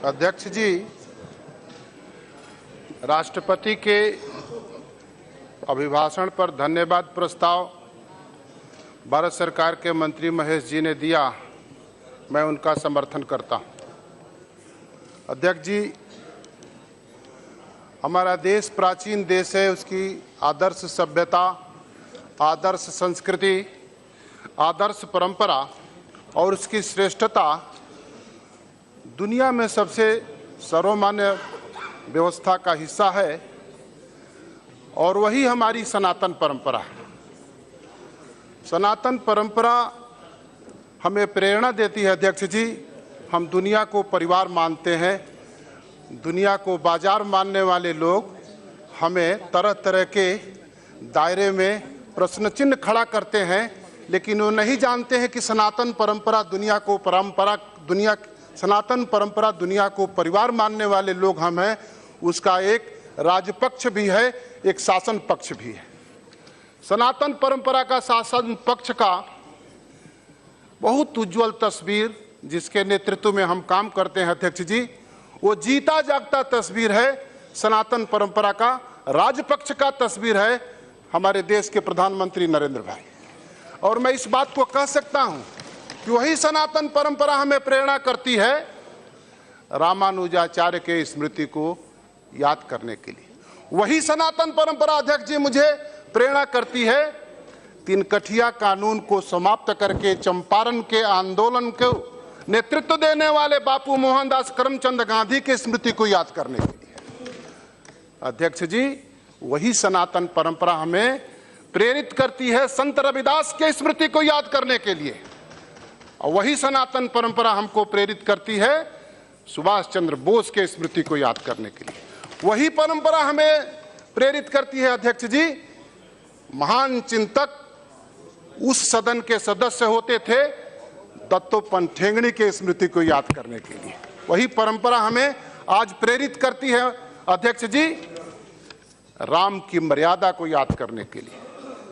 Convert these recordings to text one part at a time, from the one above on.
अध्यक्ष जी, राष्ट्रपति के अभिभाषण पर धन्यवाद प्रस्ताव भारत सरकार के मंत्री महेश जी ने दिया, मैं उनका समर्थन करता हूं। अध्यक्ष जी, हमारा देश प्राचीन देश है, उसकी आदर्श सभ्यता, आदर्श संस्कृति, आदर्श परंपरा और उसकी श्रेष्ठता दुनिया में सबसे सर्वमान्य व्यवस्था का हिस्सा है और वही हमारी सनातन परंपरा है। सनातन परंपरा हमें प्रेरणा देती है। अध्यक्ष जी, हम दुनिया को परिवार मानते हैं, दुनिया को बाजार मानने वाले लोग हमें तरह तरह के दायरे में प्रश्न चिन्ह खड़ा करते हैं, लेकिन वो नहीं जानते हैं कि सनातन परंपरा दुनिया को परिवार मानने वाले लोग हम हैं। उसका एक राजपक्ष भी है, एक शासन पक्ष भी है। सनातन परंपरा का शासन पक्ष का बहुत उज्जवल तस्वीर जिसके नेतृत्व में हम काम करते हैं अध्यक्ष जी, वो जीता जागता तस्वीर है। सनातन परंपरा का राजपक्ष का तस्वीर है हमारे देश के प्रधानमंत्री नरेंद्र भाई। और मैं इस बात को कह सकता हूं कि वही सनातन परंपरा हमें प्रेरणा करती है रामानुजाचार्य के स्मृति को याद करने के लिए। वही सनातन परंपरा अध्यक्ष जी मुझे प्रेरणा करती है तिनकठिया कानून को समाप्त करके चंपारण के आंदोलन को नेतृत्व देने वाले बापू मोहनदास करमचंद गांधी के स्मृति को याद करने के लिए। अध्यक्ष जी, वही सनातन परंपरा हमें प्रेरित करती है संत रविदास के स्मृति को याद करने के लिए, और वही सनातन परंपरा हमको प्रेरित करती है सुभाष चंद्र बोस के स्मृति को याद करने के लिए। वही परंपरा हमें प्रेरित करती है अध्यक्ष जी, महान चिंतक उस सदन के सदस्य होते थे दत्तोपंत ठेंगड़ी के स्मृति को याद करने के लिए। वही परंपरा हमें आज प्रेरित करती है अध्यक्ष जी राम की मर्यादा को याद करने के लिए,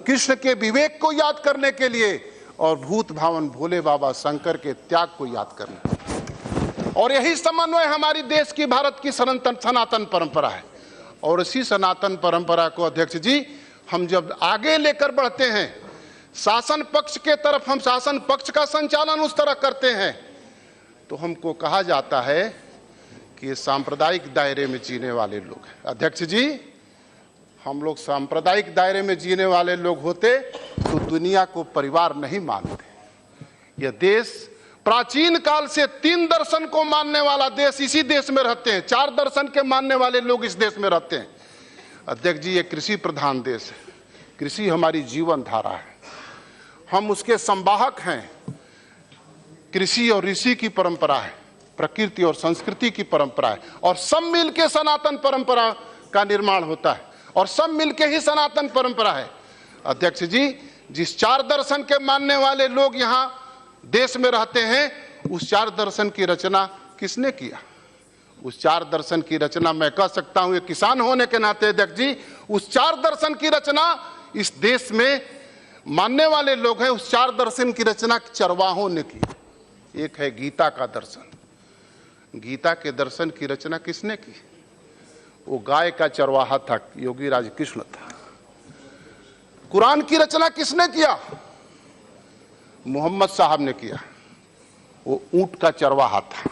कृष्ण के विवेक को याद करने के लिए और भूत भावन भोले बाबा शंकर के त्याग को याद करने के लिए। और यही समन्वय हमारी देश की भारत की सनातन परंपरा है। और इसी सनातन परंपरा को अध्यक्ष जी हम जब आगे लेकर बढ़ते हैं, शासन पक्ष के तरफ हम शासन पक्ष का संचालन उस तरह करते हैं, तो हमको कहा जाता है कि ये सांप्रदायिक दायरे में जीने वाले लोग हैं। अध्यक्ष जी, हम लोग सांप्रदायिक दायरे में जीने वाले लोग होते तो दुनिया को परिवार नहीं मानते। यह देश प्राचीन काल से 3 दर्शन को मानने वाला देश इसी देश में रहते हैं, 4 दर्शन के मानने वाले लोग इस देश में रहते हैं। अध्यक्ष जी, ये कृषि प्रधान देश है, कृषि हमारी जीवन धारा है, हम उसके संवाहक हैं। कृषि और ऋषि की परंपरा है, प्रकृति और संस्कृति की परंपरा है, और सब मिलके सनातन परंपरा का निर्माण होता है और सब मिलके ही सनातन परंपरा है। अध्यक्ष जी, जिस 4 दर्शन के मानने वाले लोग यहाँ देश में रहते हैं, उस 4 दर्शन की रचना किसने किया? उस 4 दर्शन की रचना मैं कह सकता हूं, ये किसान होने के नाते अध्यक्ष जी, उस 4 दर्शन की रचना इस देश में मानने वाले लोग हैं, उस 4 दर्शन की रचना चरवाहों ने की। एक है गीता का दर्शन। गीता के दर्शन की रचना किसने की? वो गाय का चरवाहा था, योगी राज कृष्ण था। कुरान की रचना किसने किया? मोहम्मद साहब ने किया, वो ऊंट का चरवाहा था।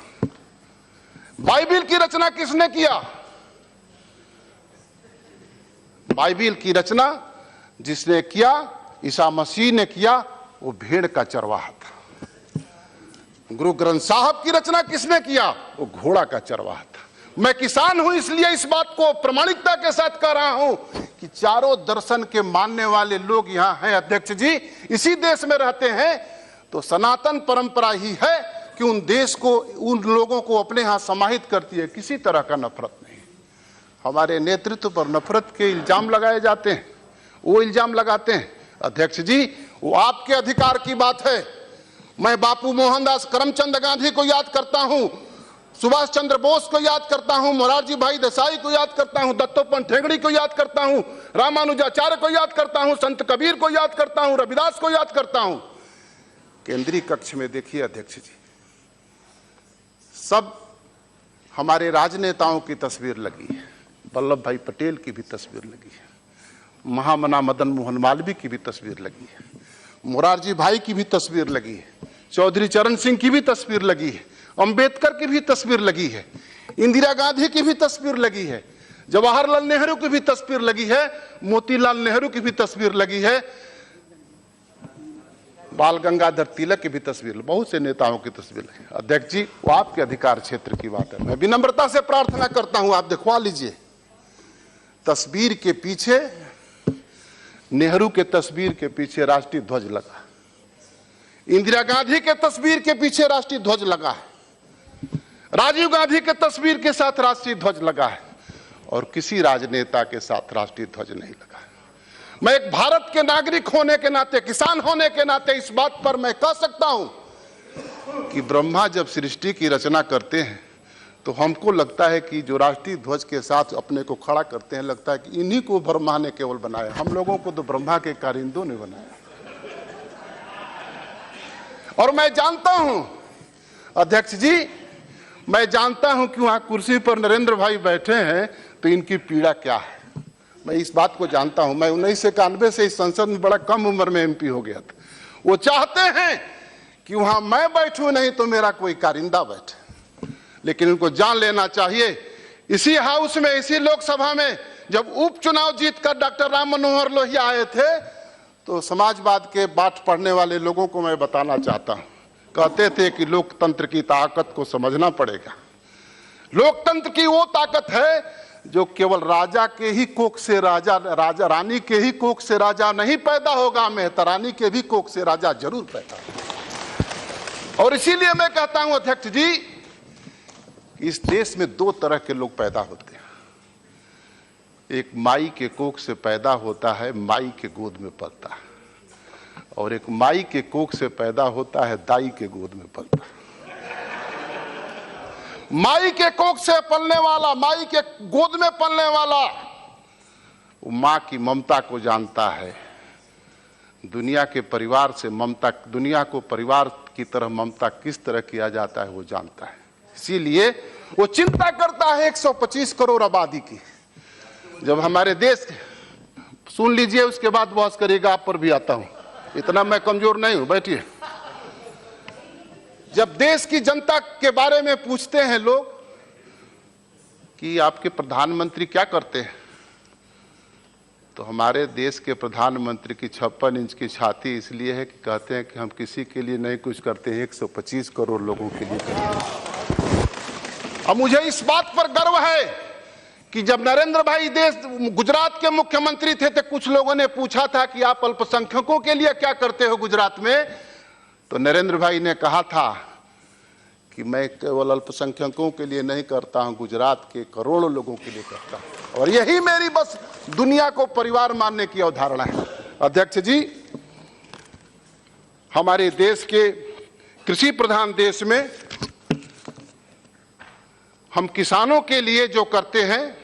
बाइबिल की रचना किसने किया? बाइबिल की रचना जिसने किया, ईसा मसीह ने किया, वो भेड़ का चरवाहा था। गुरु ग्रंथ साहब की रचना किसने किया? वो घोड़ा का चरवाहा था। मैं किसान हूं, इसलिए इस बात को प्रमाणिकता के साथ कह रहा हूं कि 4 दर्शन के मानने वाले लोग यहां हैं अध्यक्ष जी, इसी देश में रहते हैं। तो सनातन परंपरा ही है कि उन लोगों को अपने यहां समाहित करती है। किसी तरह का नफरत नहीं। हमारे नेतृत्व पर नफरत के इल्जाम लगाए जाते हैं, वो इल्जाम लगाते हैं अध्यक्ष जी, वो आपके अधिकार की बात है। मैं बापू मोहनदास करमचंद गांधी को याद करता हूं, सुभाष चंद्र बोस को याद करता हूं, मोरारजी भाई देसाई को याद करता हूं, दत्तोपंत ठेंगड़ी को याद करता हूं, रामानुजाचार्य को याद करता हूं, संत कबीर को याद करता हूं, रविदास को याद करता हूं। केंद्रीय कक्ष में देखिए अध्यक्ष जी, सब हमारे राजनेताओं की तस्वीर लगी है, वल्लभ भाई पटेल की भी तस्वीर लगी है, महामना मदन मोहन मालवीय की भी तस्वीर लगी है, मोरारजी भाई की भी तस्वीर लगी है, चौधरी चरण सिंह की भी तस्वीर लगी है, अंबेडकर की भी तस्वीर लगी है, इंदिरा गांधी की भी तस्वीर लगी है, जवाहरलाल नेहरू की भी तस्वीर लगी है, मोतीलाल नेहरू की भी तस्वीर लगी है, बाल गंगाधर तिलक की भी तस्वीर, बहुत से नेताओं की तस्वीर लगी। अध्यक्ष जी, वो आपके अधिकार क्षेत्र की बात है, मैं विनम्रता से प्रार्थना करता हूं आप दिखवा लीजिए। तस्वीर के पीछे, नेहरू के तस्वीर के पीछे राष्ट्रीय ध्वज लगा, इंदिरा गांधी के तस्वीर के पीछे राष्ट्रीय ध्वज लगा है, राजीव गांधी के तस्वीर के साथ राष्ट्रीय ध्वज लगा है, और किसी राजनेता के साथ राष्ट्रीय ध्वज नहीं लगा है। मैं एक भारत के नागरिक होने के नाते, किसान होने के नाते इस बात पर मैं कह सकता हूं कि ब्रह्मा जब सृष्टि की रचना करते हैं तो हमको लगता है कि जो राष्ट्रीय ध्वज के साथ अपने को खड़ा करते हैं, लगता है कि इन्हीं को ब्रह्मा ने केवल बनाया, हम लोगों को तो ब्रह्मा के कारिंदों ने बनाया। और मैं जानता हूं अध्यक्ष जी, मैं जानता हूं कि वहां कुर्सी पर नरेंद्र भाई बैठे हैं तो इनकी पीड़ा क्या है, मैं इस बात को जानता हूं। मैं 1991 से इस संसद में बड़ा कम उम्र में एमपी हो गया था। वो चाहते हैं कि वहां मैं बैठूं नहीं तो मेरा कोई कारिंदा बैठे, लेकिन उनको जान लेना चाहिए, इसी हाउस में, इसी लोकसभा में जब उपचुनाव जीतकर डॉक्टर राम मनोहर लोहिया आए थे तो समाजवाद के पाठ पढ़ने वाले लोगों को मैं बताना चाहता हूं, कहते थे कि लोकतंत्र की ताकत को समझना पड़ेगा। लोकतंत्र की वो ताकत है जो केवल राजा के ही कोख से राजा रानी के ही कोख से राजा नहीं पैदा होगा, मेहतरानी के भी कोख से राजा जरूर पैदा होगा। और इसीलिए मैं कहता हूं अध्यक्ष जी, इस देश में दो तरह के लोग पैदा होते हैं, एक माई के कोख से पैदा होता है, माई के गोद में पलता है, और एक माई के कोख से पैदा होता है, दाई के गोद में पलता है। माई के कोख से पलने वाला, माई के गोद में पलने वाला, वो मां की ममता को जानता है, दुनिया के परिवार से ममता, दुनिया को परिवार की तरह ममता किस तरह किया जाता है वो जानता है। इसीलिए वो चिंता करता है 125 करोड़ आबादी की। जब हमारे देश, सुन लीजिए उसके बाद बहस करिएगा, आप पर भी आता हूं, इतना मैं कमजोर नहीं हूं, बैठिए। जब देश की जनता के बारे में पूछते हैं लोग कि आपके प्रधानमंत्री क्या करते हैं, तो हमारे देश के प्रधानमंत्री की 56 इंच की छाती इसलिए है कि कहते हैं कि हम किसी के लिए नहीं कुछ करते हैं, 125 करोड़ लोगों के लिए करते हैं। अब मुझे इस बात पर गर्व है कि जब नरेंद्र भाई गुजरात के मुख्यमंत्री थे तो कुछ लोगों ने पूछा था कि आप अल्पसंख्यकों के लिए क्या करते हो गुजरात में, तो नरेंद्र भाई ने कहा था कि मैं केवल अल्पसंख्यकों के लिए नहीं करता हूं, गुजरात के करोड़ों लोगों के लिए करता हूं। और यही मेरी बस दुनिया को परिवार मानने की अवधारणा है। अध्यक्ष जी, हमारे देश के कृषि प्रधान देश में हम किसानों के लिए जो करते हैं,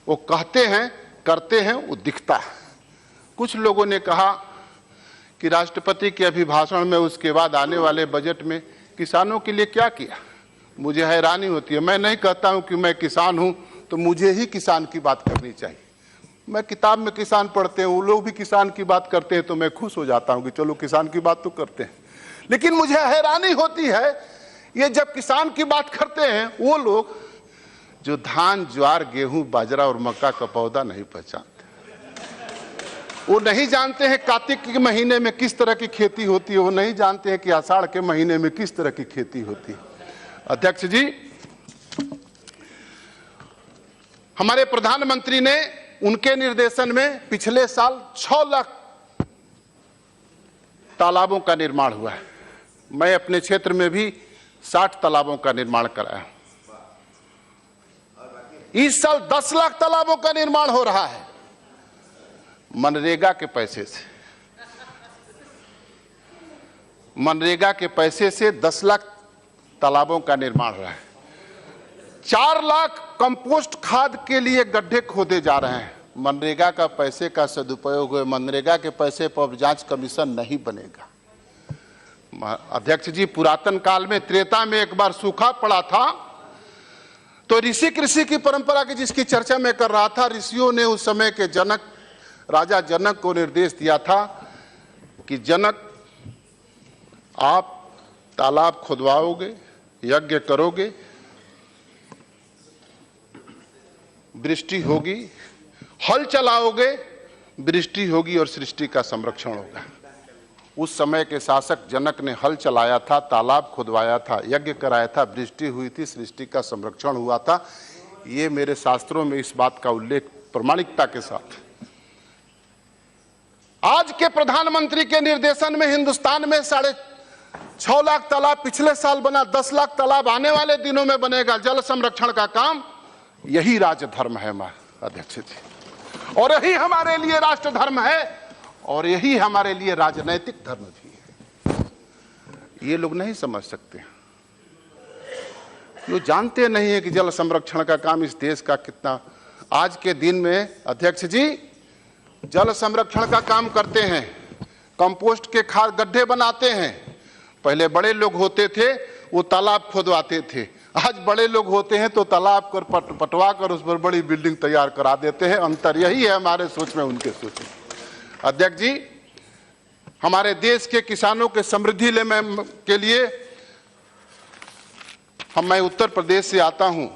वो कहते हैं, करते हैं, वो दिखता है। कुछ लोगों ने कहा कि राष्ट्रपति के अभिभाषण में, उसके बाद आने वाले बजट में किसानों के लिए क्या किया। मुझे हैरानी होती है, मैं नहीं कहता हूं कि मैं किसान हूं तो मुझे ही किसान की बात करनी चाहिए। मैं किताब में किसान पढ़ते हैं, वो लोग भी किसान की बात करते हैं तो मैं खुश हो जाता हूं कि चलो किसान की बात तो करते हैं। लेकिन मुझे हैरानी होती है, ये जब किसान की बात करते हैं वो लोग जो धान, ज्वार, गेहूं, बाजरा और मक्का का पौधा नहीं पहचानते, वो नहीं जानते हैं कार्तिक के महीने में किस तरह की खेती होती है, वो नहीं जानते हैं कि आषाढ़ के महीने में किस तरह की खेती होती है। अध्यक्ष जी, हमारे प्रधानमंत्री ने, उनके निर्देशन में पिछले साल 6 लाख तालाबों का निर्माण हुआ है। मैं अपने क्षेत्र में भी 60 तालाबों का निर्माण कराया। इस साल 10 लाख तालाबों का निर्माण हो रहा है मनरेगा के पैसे से। मनरेगा के पैसे से 10 लाख तालाबों का निर्माण हो रहा है। 4 लाख कंपोस्ट खाद के लिए गड्ढे खोदे जा रहे हैं। मनरेगा का पैसे का सदुपयोग हुए, मनरेगा के पैसे पर जांच कमीशन नहीं बनेगा। अध्यक्ष जी, पुरातन काल में, त्रेता में एक बार सूखा पड़ा था तो ऋषि कृषि की परंपरा की जिसकी चर्चा मैं कर रहा था, ऋषियों ने उस समय के जनक, राजा जनक को निर्देश दिया था कि जनक, आप तालाब खुदवाओगे, यज्ञ करोगे, वृष्टि होगी, हल चलाओगे, वृष्टि होगी और सृष्टि का संरक्षण होगा। उस समय के शासक जनक ने हल चलाया था, तालाब खुदवाया था, यज्ञ कराया था, वृष्टि हुई थी, सृष्टि का संरक्षण हुआ था। ये मेरे शास्त्रों में इस बात का उल्लेख प्रामाणिकता के साथ। आज के प्रधानमंत्री के निर्देशन में हिंदुस्तान में 6.5 लाख तालाब पिछले साल बना, 10 लाख तालाब आने वाले दिनों में बनेगा। जल संरक्षण का काम, यही राजधर्म है अध्यक्ष जी, और यही हमारे लिए राष्ट्र धर्म है, और यही हमारे लिए राजनैतिक धर्म भी है। ये लोग नहीं समझ सकते, ये जानते नहीं है कि जल संरक्षण का काम इस देश का कितना। आज के दिन में अध्यक्ष जी जल संरक्षण का काम करते हैं, कंपोस्ट के खाद गड्ढे बनाते हैं। पहले बड़े लोग होते थे, वो तालाब खोदवाते थे। आज बड़े लोग होते हैं तो तालाब कर पटवा कर उस पर बड़ी बिल्डिंग तैयार करा देते हैं। अंतर यही है हमारे सोच में, उनके सोच में। अध्यक्ष जी, हमारे देश के किसानों के समृद्धि के लिए मैं उत्तर प्रदेश से आता हूं।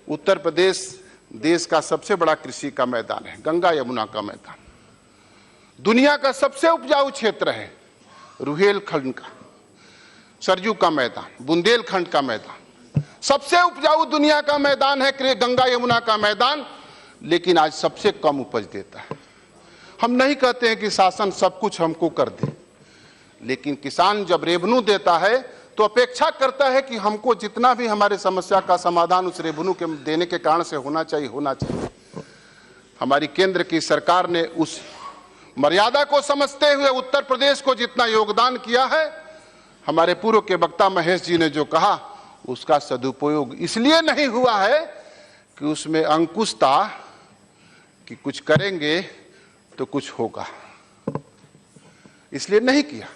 उत्तर प्रदेश देश का सबसे बड़ा कृषि का मैदान है, गंगा यमुना का मैदान। दुनिया का सबसे उपजाऊ क्षेत्र है, रुहेलखंड का, सरयू का मैदान, बुंदेलखंड का मैदान। सबसे उपजाऊ दुनिया का मैदान है गंगा यमुना का मैदान, लेकिन आज सबसे कम उपज देता है। हम नहीं कहते हैं कि शासन सब कुछ हमको कर दे, लेकिन किसान जब रेवन्यू देता है तो अपेक्षा करता है कि हमको जितना भी हमारे समस्या का समाधान उस रेवन्यू के देने के कारण से होना चाहिए। हमारी केंद्र की सरकार ने उस मर्यादा को समझते हुए उत्तर प्रदेश को जितना योगदान किया है, हमारे पूर्व के वक्ता महेश जी ने जो कहा, उसका सदुपयोग इसलिए नहीं हुआ है कि उसमें अंकुश था कि कुछ करेंगे तो कुछ होगा, इसलिए नहीं किया।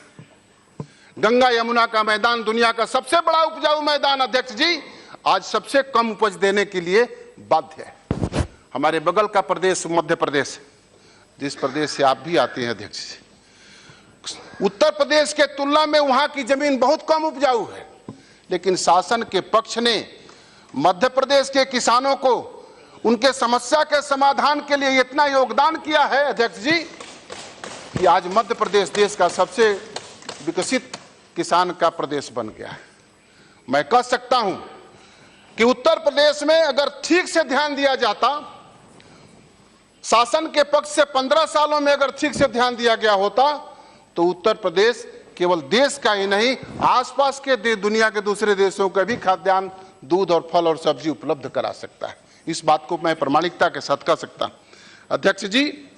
गंगा यमुना का मैदान दुनिया का सबसे बड़ा उपजाऊ मैदान अध्यक्ष जी, आज सबसे कम उपज देने के लिए बाध्य है। हमारे बगल का प्रदेश मध्य प्रदेश, जिस प्रदेश से आप भी आते हैं अध्यक्ष जी, उत्तर प्रदेश के तुलना में वहां की जमीन बहुत कम उपजाऊ है, लेकिन शासन के पक्ष ने मध्य प्रदेश के किसानों को उनके समस्या के समाधान के लिए इतना योगदान किया है अध्यक्ष जी, कि आज मध्य प्रदेश देश का सबसे विकसित किसान का प्रदेश बन गया है। मैं कह सकता हूं कि उत्तर प्रदेश में अगर ठीक से ध्यान दिया जाता, शासन के पक्ष से 15 सालों में अगर ठीक से ध्यान दिया गया होता, तो उत्तर प्रदेश केवल देश का ही नहीं, आसपास के दुनिया के दूसरे देशों का भी खाद्यान्न, दूध और फल और सब्जी उपलब्ध करा सकता है। इस बात को मैं प्रामाणिकता के साथ कह सकता हूं। अध्यक्ष जी,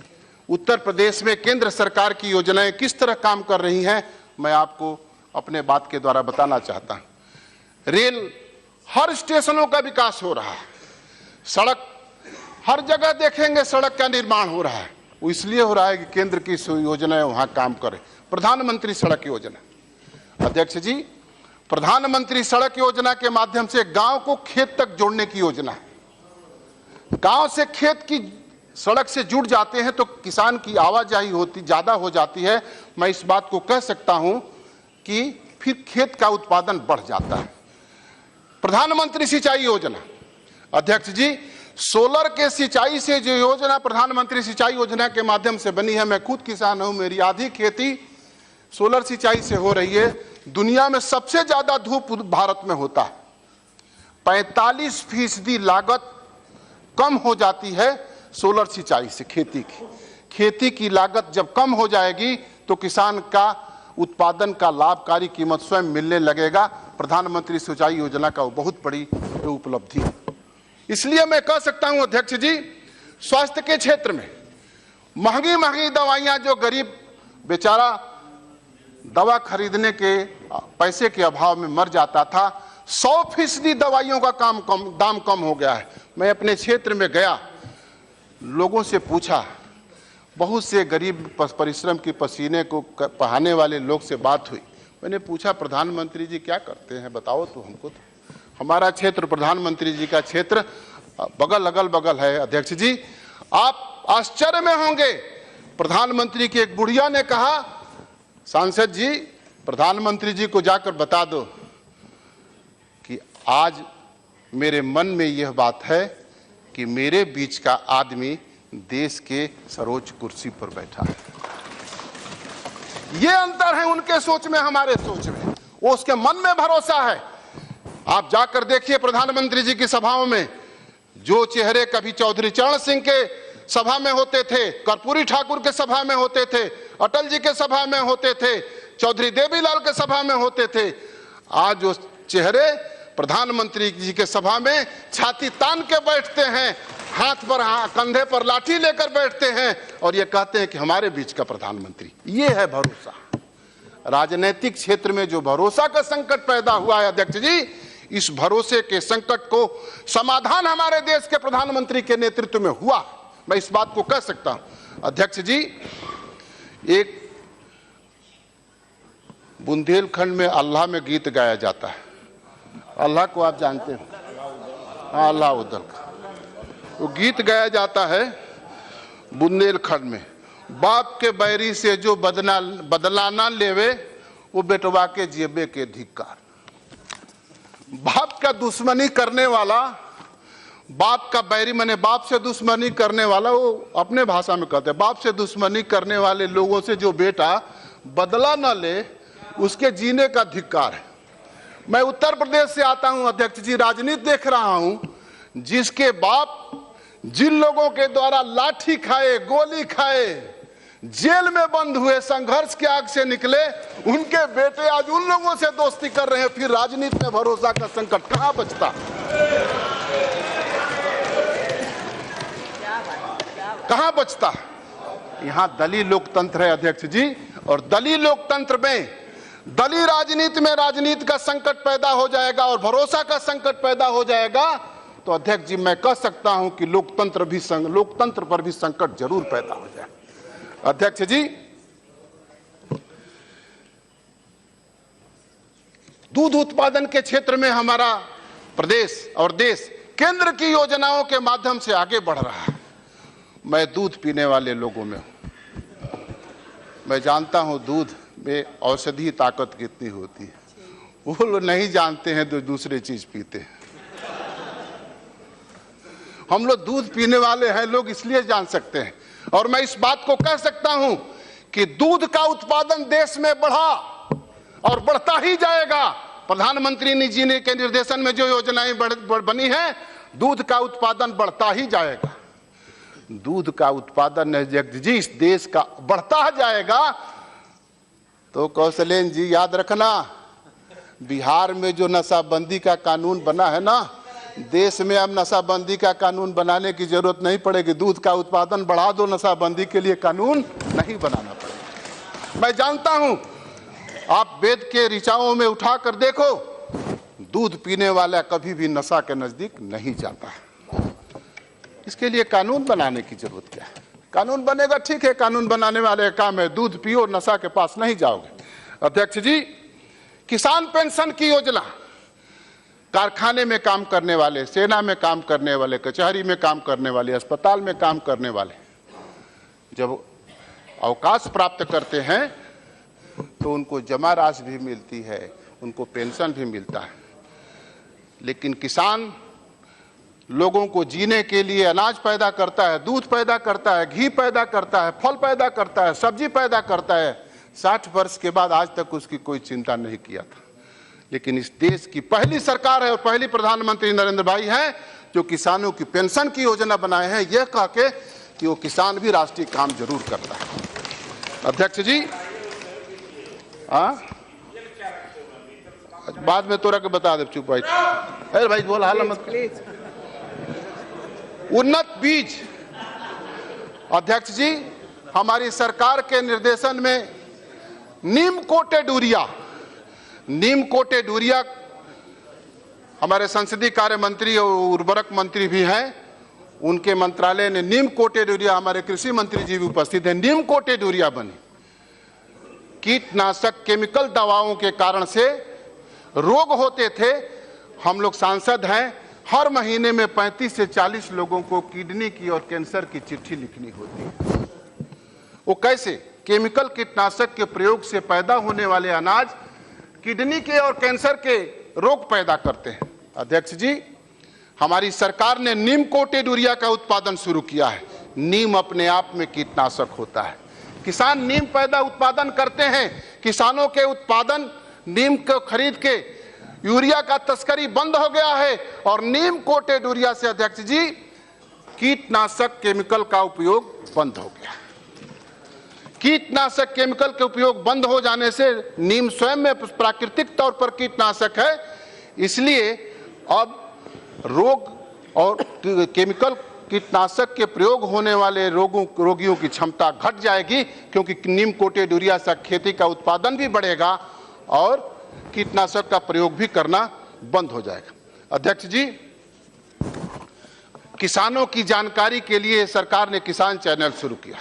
उत्तर प्रदेश में केंद्र सरकार की योजनाएं किस तरह काम कर रही हैं, मैं आपको अपने बात के द्वारा बताना चाहता हूं। रेल, हर स्टेशनों का विकास हो रहा है। सड़क, हर जगह देखेंगे सड़क का निर्माण हो रहा है। वो इसलिए हो रहा है कि केंद्र की योजनाएं वहां काम करें। प्रधानमंत्री सड़क योजना, अध्यक्ष जी, प्रधानमंत्री सड़क योजना के माध्यम से गांव को खेत तक जोड़ने की योजना है। गांव से खेत की सड़क से जुड़ जाते हैं तो किसान की आवाजाही होती ज्यादा हो जाती है। मैं इस बात को कह सकता हूं कि फिर खेत का उत्पादन बढ़ जाता है। प्रधानमंत्री सिंचाई योजना, अध्यक्ष जी, सोलर के सिंचाई से जो योजना प्रधानमंत्री सिंचाई योजना के माध्यम से बनी है, मैं खुद किसान हूं, मेरी आधी खेती सोलर सिंचाई से हो रही है। दुनिया में सबसे ज्यादा धूप भारत में होता है। 45% लागत कम हो जाती है सोलर सिंचाई से। खेती की लागत जब कम हो जाएगी तो किसान का उत्पादन का लाभकारी कीमत स्वयं मिलने लगेगा। प्रधानमंत्री सिंचाई योजना का वो बहुत बड़ी उपलब्धि है। इसलिए मैं कह सकता हूं अध्यक्ष जी, स्वास्थ्य के क्षेत्र में महंगी दवाइयां, जो गरीब बेचारा दवा खरीदने के पैसे के अभाव में मर जाता था, 100% दवाइयों का दाम कम हो गया है। मैं अपने क्षेत्र में गया, लोगों से पूछा, बहुत से गरीब परिश्रम की पसीने को बहाने वाले लोग से बात हुई। मैंने पूछा, प्रधानमंत्री जी क्या करते हैं बताओ तो हमको। हमारा क्षेत्र प्रधानमंत्री जी का क्षेत्र बगल अगल बगल है। अध्यक्ष जी, आप आश्चर्य में होंगे, प्रधानमंत्री की एक बुढ़िया ने कहा, सांसद जी प्रधानमंत्री जी को जाकर बता दो कि आज मेरे मन में यह बात है कि मेरे बीच का आदमी देश के सर्वोच्च कुर्सी पर बैठा है। ये अंतर है उनके सोच में, हमारे सोच में। वो उसके मन में भरोसा है। आप जाकर देखिए प्रधानमंत्री जी की सभाओं में, जो चेहरे कभी चौधरी चरण सिंह के सभा में होते थे, कर्पूरी ठाकुर के सभा में होते थे, अटल जी के सभा में होते थे, चौधरी देवीलाल के सभा में होते थे, आज जो चेहरे प्रधानमंत्री जी के सभा में छाती तान के बैठते हैं, हाथ पर कंधे पर लाठी लेकर बैठते हैं और ये कहते हैं कि हमारे बीच का प्रधानमंत्री। ये है भरोसा। राजनीतिक क्षेत्र में जो भरोसा का संकट पैदा हुआ है अध्यक्ष जी, इस भरोसे के संकट को समाधान हमारे देश के प्रधानमंत्री के नेतृत्व में हुआ। मैं इस बात को कह सकता हूं। अध्यक्ष जी, एक बुंदेलखंड में अल्लाह में गीत गाया जाता है। अल्लाह को आप जानते हैं? हाँ, अल्लाह उधर का वो गीत गाया जाता है बुंदेलखंड में, बाप के बैरी से जो बदला ना लेवे, वो बेटवा के जेबे के धिक्कार। बाप का दुश्मनी करने वाला, बाप का बैरी माने बाप से दुश्मनी करने वाला, वो अपने भाषा में कहते हैं, बाप से दुश्मनी करने वाले लोगों से जो बेटा बदला न ले, उसके जीने का धिक्कार है। मैं उत्तर प्रदेश से आता हूं अध्यक्ष जी, राजनीति देख रहा हूं, जिसके बाप जिन लोगों के द्वारा लाठी खाए, गोली खाए, जेल में बंद हुए, संघर्ष के आग से निकले, उनके बेटे आज उन लोगों से दोस्ती कर रहे हैं। फिर राजनीति में भरोसा का संकट कहां बचता? कहां बचता? यहां दलीय लोकतंत्र है अध्यक्ष जी, और दलीय लोकतंत्र में, दलीय राजनीति में राजनीति का संकट पैदा हो जाएगा और भरोसा का संकट पैदा हो जाएगा, तो अध्यक्ष जी मैं कह सकता हूं कि लोकतंत्र पर भी संकट जरूर पैदा हो जाए। अध्यक्ष जी, दूध उत्पादन के क्षेत्र में हमारा प्रदेश और देश केंद्र की योजनाओं के माध्यम से आगे बढ़ रहा है। मैं दूध पीने वाले लोगों में हूं, मैं जानता हूं दूध में औषधि ताकत कितनी होती है। वो लोग नहीं जानते हैं तो दूसरी चीज पीते हैं। हम लोग दूध पीने वाले हैं लोग, इसलिए जान सकते हैं। और मैं इस बात को कह सकता हूं कि दूध का उत्पादन देश में बढ़ा और बढ़ता ही जाएगा। प्रधानमंत्री जी ने के निर्देशन में जो योजनाएं बनी है, दूध का उत्पादन बढ़ता ही जाएगा। दूध का उत्पादन जी इस देश का बढ़ता जाएगा। तो कौशलेन जी याद रखना, बिहार में जो नशाबंदी का कानून बना है ना, देश में अब नशाबंदी का कानून बनाने की जरूरत नहीं पड़ेगी। दूध का उत्पादन बढ़ा दो, नशाबंदी के लिए कानून नहीं बनाना पड़ेगा। मैं जानता हूं, आप वेद के ऋचाओं में उठा कर देखो, दूध पीने वाला कभी भी नशा के नजदीक नहीं जाता है। इसके लिए कानून बनाने की जरूरत क्या है? कानून बनेगा, ठीक है, कानून बनाने वाले का काम है, दूध पियो, नशा के पास नहीं जाओगे। अध्यक्ष जी, किसान पेंशन की योजना, कारखाने में काम करने वाले, सेना में काम करने वाले, कचहरी में काम करने वाले, अस्पताल में काम करने वाले जब अवकाश प्राप्त करते हैं तो उनको जमा राशि भी मिलती है, उनको पेंशन भी मिलता है। लेकिन किसान लोगों को जीने के लिए अनाज पैदा करता है, दूध पैदा करता है, घी पैदा करता है, फल पैदा करता है, सब्जी पैदा करता है। 60 वर्ष के बाद आज तक उसकी कोई चिंता नहीं किया था। लेकिन इस देश की पहली सरकार है और पहली प्रधानमंत्री नरेंद्र भाई हैं जो किसानों की पेंशन की योजना बनाए हैं, यह कह के कि वो किसान भी राष्ट्रीय काम जरूर करता है। अध्यक्ष जी, बाद में तोरा के बता दे, चुप भाई। अरे भाई बोल, हाला मत। उन्नत बीज, अध्यक्ष जी हमारी सरकार के निर्देशन में नीम कोटेड यूरिया, हमारे संसदीय कार्य मंत्री और उर्वरक मंत्री भी हैं, उनके मंत्रालय ने नीम कोटेड यूरिया, हमारे कृषि मंत्री जी भी उपस्थित हैं, नीम कोटेड यूरिया बनी। कीटनाशक केमिकल दवाओं के कारण से रोग होते थे, हम लोग सांसद हैं, हर महीने में 35 से 40 लोगों को किडनी की और कैंसर की चिट्ठी लिखनी होती है। वो कैसे? केमिकल कीटनाशक के प्रयोग से पैदा होने वाले अनाज किडनी के और कैंसर के रोग पैदा करते हैं। अध्यक्ष जी, हमारी सरकार ने नीम कोटेड यूरिया का उत्पादन शुरू किया है। नीम अपने आप में कीटनाशक होता है। किसान नीम उत्पादन करते हैं। किसानों के उत्पादन नीम को खरीद के यूरिया का तस्करी बंद हो गया है और नीम कोटेड यूरिया से अध्यक्ष जी कीटनाशक केमिकल का उपयोग बंद हो गया। कीटनाशक केमिकल के उपयोग बंद हो जाने से नीम स्वयं में प्राकृतिक तौर पर कीटनाशक है, इसलिए अब रोग और केमिकल कीटनाशक के प्रयोग होने वाले रोगियों की क्षमता घट जाएगी, क्योंकि नीम कोटेड यूरिया से खेती का उत्पादन भी बढ़ेगा और कीटनाशक का प्रयोग भी करना बंद हो जाएगा। अध्यक्ष जी, किसानों की जानकारी के लिए सरकार ने किसान चैनल शुरू किया।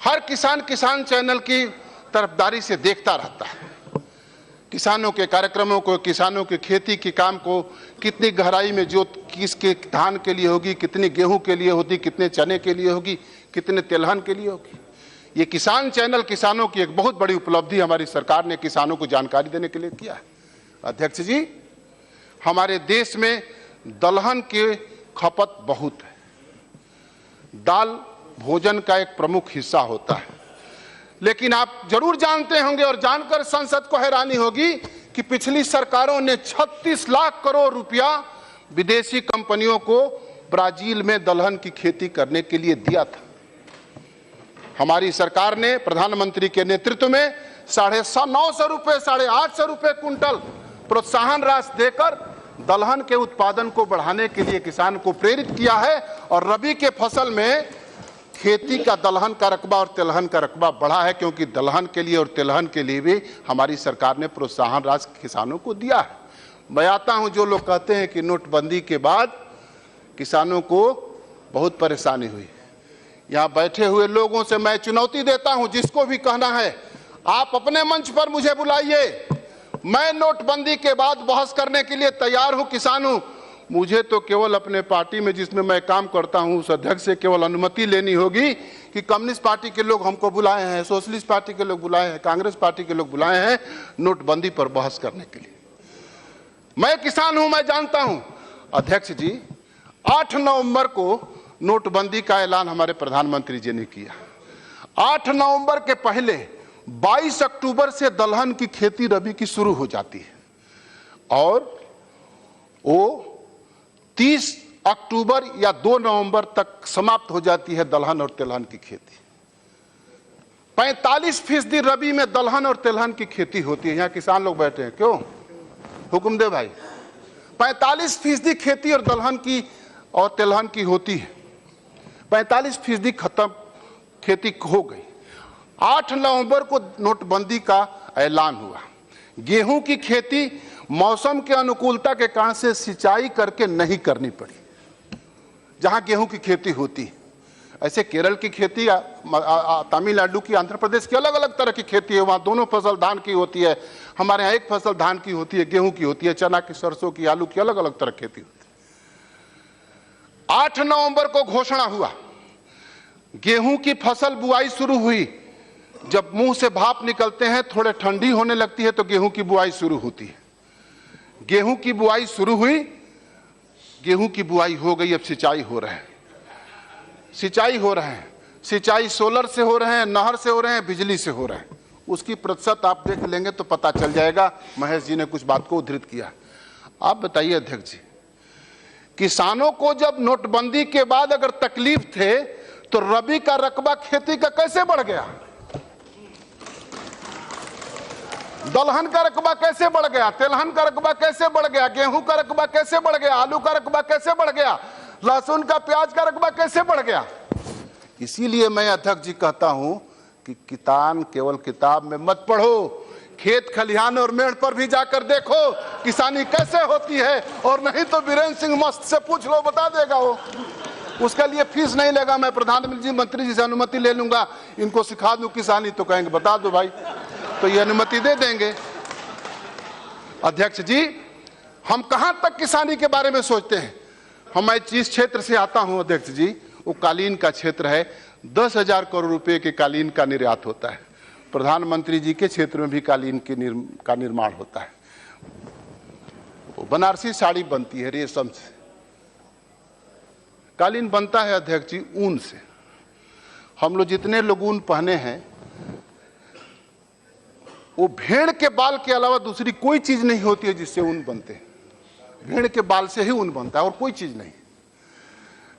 हर किसान चैनल की तरफदारी से देखता रहता है। किसानों के कार्यक्रमों को, किसानों की खेती के काम को, कितनी गहराई में जोत किसके धान के लिए होगी, कितनी गेहूं के लिए होगी, कितने चने के लिए होगी, कितने तिलहन के लिए होगी। ये किसान चैनल किसानों की एक बहुत बड़ी उपलब्धि हमारी सरकार ने किसानों को जानकारी देने के लिए किया है। अध्यक्ष जी, हमारे देश में दलहन की खपत बहुत है। दाल भोजन का एक प्रमुख हिस्सा होता है, लेकिन आप जरूर जानते होंगे और जानकर संसद को हैरानी होगी कि पिछली सरकारों ने 36 लाख करोड़ रुपया विदेशी कंपनियों को ब्राजील में दलहन की खेती करने के लिए दिया था। हमारी सरकार ने प्रधानमंत्री के नेतृत्व में 950 रुपए 850 रुपए कुंटल प्रोत्साहन राशि देकर दलहन के उत्पादन को बढ़ाने के लिए किसान को प्रेरित किया है और रबी के फसल में खेती का दलहन का रकबा और तिलहन का रकबा बढ़ा है, क्योंकि दलहन के लिए और तिलहन के लिए भी हमारी सरकार ने प्रोत्साहन राशि किसानों को दिया है। मैं आता हूं, जो लोग कहते हैं कि नोटबंदी के बाद किसानों को बहुत परेशानी हुई, यहां बैठे हुए लोगों से मैं चुनौती देता हूं, जिसको भी कहना है आप अपने मंच पर मुझे बुलाइए। मैं नोटबंदी के बाद बहस करने के लिए तैयार हूं, किसान हूं। मुझे तो केवल अपने पार्टी में जिसमें मैं काम करता हूं उस अध्यक्ष से केवल अनुमति लेनी होगी कि कम्युनिस्ट पार्टी के लोग हमको बुलाए हैं, सोशलिस्ट पार्टी के लोग बुलाए हैं, कांग्रेस पार्टी के लोग बुलाए हैं नोटबंदी पर बहस करने के लिए। मैं किसान हूं, मैं जानता हूं। अध्यक्ष जी, 8 नवंबर को नोटबंदी का ऐलान हमारे प्रधानमंत्री जी ने किया। 8 नवंबर के पहले 22 अक्टूबर से दलहन की खेती रबी की शुरू हो जाती है और वो 30 अक्टूबर या 2 नवंबर तक समाप्त हो जाती है दलहन और तिलहन की खेती। 45% रबी में दलहन और तिलहन की खेती होती है। यहाँ किसान लोग बैठे हैं, क्यों? हुक्म दे भाई। 45% खेती और दलहन की और तिलहन की होती है। 45% खत्म, खेती हो गई। 8 नवंबर को नोटबंदी का ऐलान हुआ। गेहूं की खेती मौसम के अनुकूलता के कारण से सिंचाई करके नहीं करनी पड़ी जहां गेहूं की खेती होती है। ऐसे केरल की खेती, तमिलनाडु की, आंध्र प्रदेश की अलग अलग तरह की खेती है। वहां दोनों फसल धान की होती है, हमारे यहाँ एक फसल धान की होती है, गेहूं की होती है, चना की, सरसों की, आलू की, अलग अलग तरह की खेती होती है। 8 नवंबर को घोषणा हुआ, गेहूं की फसल बुआई शुरू हुई। जब मुंह से भाप निकलते हैं, थोड़े ठंडी होने लगती है तो गेहूं की बुआई शुरू होती है। गेहूं की बुआई शुरू हुई, गेहूं की बुआई हो गई, अब सिंचाई हो रहे हैं। सिंचाई हो रहे हैं, सिंचाई सोलर से हो रहे हैं, नहर से हो रहे हैं, बिजली से हो रहे हैं। उसकी प्रतिशत आप देख लेंगे तो पता चल जाएगा। महेश जी ने कुछ बात को उद्धृत किया। आप बताइए अध्यक्ष जी, किसानों को जब नोटबंदी के बाद अगर तकलीफ थे तो रबी का रकबा खेती का कैसे बढ़ गया? दलहन का रकबा कैसे बढ़ गया? तिलहन का रकबा कैसे बढ़ गया? गेहूं का रकबा कैसे बढ़ गया? आलू का रकबा कैसे बढ़ गया? लहसुन का, प्याज का रकबा कैसे बढ़ गया? इसीलिए मैं अध्यक्ष जी कहता हूं कि किसान केवल किताब में मत पढ़ो, खेत खलिहान और मेड़ पर भी जाकर देखो किसानी कैसे होती है। और नहीं तो बीरेंद्र सिंह मस्त से पूछ लो, बता देगा वो। उसके लिए फीस नहीं लेगा, मैं प्रधानमंत्री मंत्री जी से अनुमति ले लूंगा, इनको सिखा दूं किसानी, तो कहेंगे बता दो भाई, तो ये अनुमति दे देंगे। अध्यक्ष जी, हम कहां तक किसानी के बारे में सोचते हैं। मैं जिस क्षेत्र से आता हूं अध्यक्ष जी, वो कालीन का क्षेत्र है। 10,000 करोड़ रुपए के कालीन का निर्यात होता है। प्रधानमंत्री जी के क्षेत्र में भी कालीन का निर्माण होता है। बनारसी साड़ी बनती है रेशम से, कालीन बनता है अध्यक्ष जी ऊन से। हम लोग जितने लोग ऊन पहने हैं, वो भेड़ के बाल के अलावा दूसरी कोई चीज नहीं होती है जिससे ऊन बनते हैं। भेड़ के बाल से ही ऊन बनता है और कोई चीज नहीं।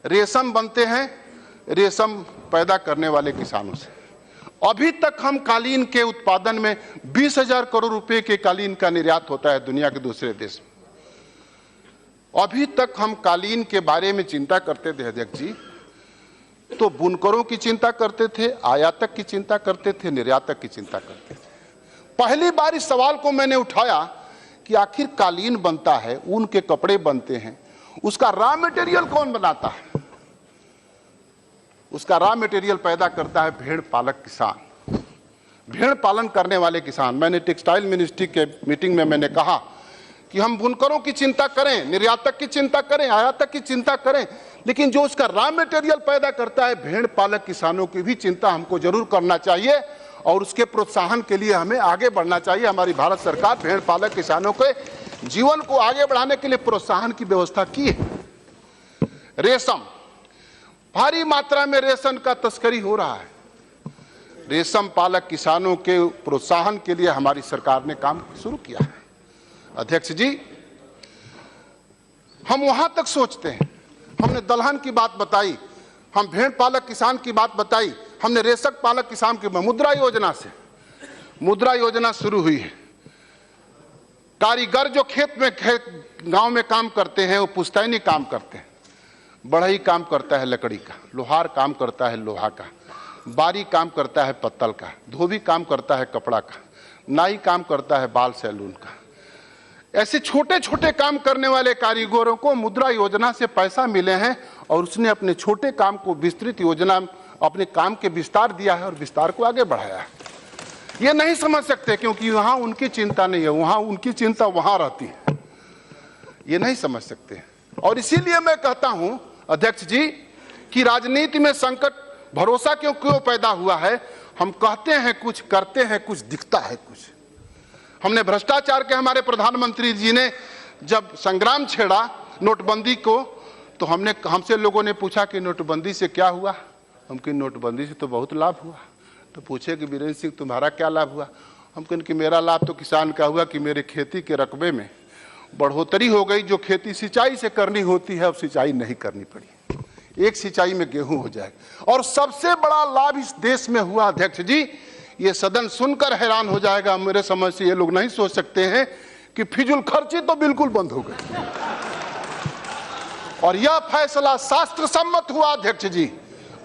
रेशम बनते हैं रेशम पैदा करने वाले किसानों से। अभी तक हम कालीन के उत्पादन में 20,000 करोड़ रुपए के कालीन का निर्यात होता है दुनिया के दूसरे देश में। अभी तक हम कालीन के बारे में चिंता करते थे अध्यक्ष जी, तो बुनकरों की चिंता करते थे, आयातक की चिंता करते थे, निर्यातक की चिंता करते थे। पहली बार इस सवाल को मैंने उठाया कि आखिर कालीन बनता है, ऊन के कपड़े बनते हैं, उसका रॉ मटेरियल कौन बनाता है? उसका रॉ मटेरियल पैदा करता है भेड़ पालक किसान, भेड़ पालन करने वाले किसान। मैंने टेक्सटाइल मिनिस्ट्री के मीटिंग में मैंने कहा कि हम बुनकरों की चिंता करें, निर्यातक की चिंता करें, आयातक की चिंता करें, लेकिन जो उसका रॉ मटेरियल पैदा करता है भेड़ पालक किसानों की भी चिंता हमको जरूर करना चाहिए और उसके प्रोत्साहन के लिए हमें आगे बढ़ना चाहिए। हमारी भारत सरकार भेड़ पालक किसानों के जीवन को आगे बढ़ाने के लिए प्रोत्साहन की व्यवस्था की है। रेशम, भारी मात्रा में रेशम का तस्करी हो रहा है। रेशम पालक किसानों के प्रोत्साहन के लिए हमारी सरकार ने काम शुरू किया है। अध्यक्ष जी, हम वहां तक सोचते हैं, हमने दलहन की बात बताई, हम भेड़ पालक किसान की बात बताई, हमने रेशम पालक किसान की मुद्रा योजना शुरू हुई है। कारीगर जो खेत में गांव में काम करते हैं, वो पुश्तैनी काम करते हैं। बढ़ई काम करता है लकड़ी का, लोहार काम करता है लोहा का, बारी काम करता है पत्तल का, धोबी काम करता है कपड़ा का, नाई काम करता है बाल सैलून का। ऐसे छोटे छोटे काम करने वाले कारीगरों को मुद्रा योजना से पैसा मिले हैं और उसने अपने छोटे काम को विस्तृत योजना, अपने काम के विस्तार दिया है और विस्तार को आगे बढ़ाया है। ये नहीं समझ सकते क्योंकि वहां उनकी चिंता नहीं है, वहां उनकी चिंता वहां रहती है। ये नहीं समझ सकते और इसीलिए मैं कहता हूं अध्यक्ष जी कि राजनीति में संकट भरोसा क्यों पैदा हुआ है। हम कहते हैं कुछ, करते हैं कुछ, दिखता है कुछ। हमने भ्रष्टाचार के, हमारे प्रधानमंत्री जी ने जब संग्राम छेड़ा नोटबंदी को, तो हमसे लोगों ने पूछा कि नोटबंदी से क्या हुआ। हम कहें नोटबंदी से तो बहुत लाभ हुआ। तो पूछे कि वीरेंद्र सिंह तुम्हारा क्या लाभ हुआ। हम कहें कि मेरा लाभ तो किसान का हुआ कि मेरे खेती के रकबे में बढ़ोतरी हो गई। जो खेती सिंचाई से करनी होती है अब सिंचाई नहीं करनी पड़ी, एक सिंचाई में गेहूं हो जाएगा। और सबसे बड़ा लाभ इस देश में हुआ अध्यक्ष जी, ये सदन सुनकर हैरान हो जाएगा, मेरे समझ से ये लोग नहीं सोच सकते हैं कि फिजूल खर्ची तो बिल्कुल बंद हो गई। और यह फैसला शास्त्र सम्मत हुआ अध्यक्ष जी।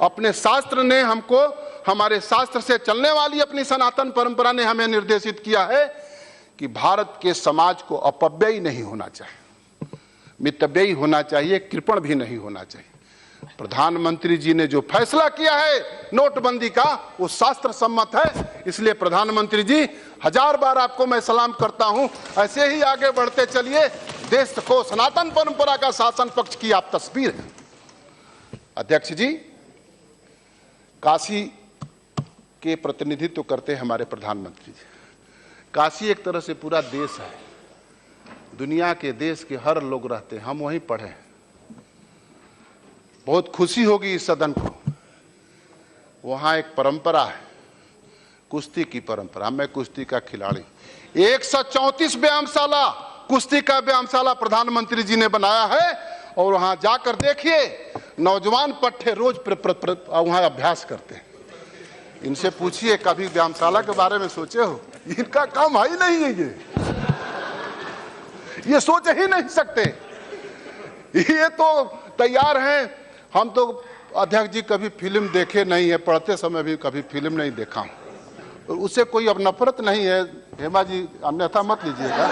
अपने शास्त्र ने हमको, हमारे शास्त्र से चलने वाली अपनी सनातन परंपरा ने हमें निर्देशित किया है कि भारत के समाज को अपव्यय नहीं होना चाहिए, मितव्ययी होना चाहिए, कृपण भी नहीं होना चाहिए। प्रधानमंत्री जी ने जो फैसला किया है नोटबंदी का, वो शास्त्र सम्मत है। इसलिए प्रधानमंत्री जी, 1000 बार आपको मैं सलाम करता हूं। ऐसे ही आगे बढ़ते चलिए, देश को सनातन परंपरा का शासन पक्ष की आप तस्वीर है। अध्यक्ष जी, काशी के प्रतिनिधित्व करते हैं हमारे प्रधानमंत्री जी। काशी एक तरह से पूरा देश है, दुनिया के देश के हर लोग रहते हैं, हम वहीं पढ़े। बहुत खुशी होगी इस सदन को, वहां एक परंपरा है, कुश्ती की परंपरा। मैं कुश्ती का खिलाड़ी, 134 व्यायामशाला, कुश्ती का व्यायामशाला प्रधानमंत्री जी ने बनाया है। और वहां जाकर देखिए, नौजवान पट्टे रोज वहां अभ्यास करते हैं। इनसे पूछिए कभी व्यायामशाला के बारे में सोचे हो? इनका काम है ही नहीं है, ये सोच ही नहीं सकते। ये तो तैयार हैं। हम तो अध्यक्ष जी कभी फिल्म देखे नहीं है, पढ़ते समय भी कभी फिल्म नहीं देखा हूं, और उससे कोई अब नफरत नहीं है। हेमा जी अन्यथा मत लीजिएगा,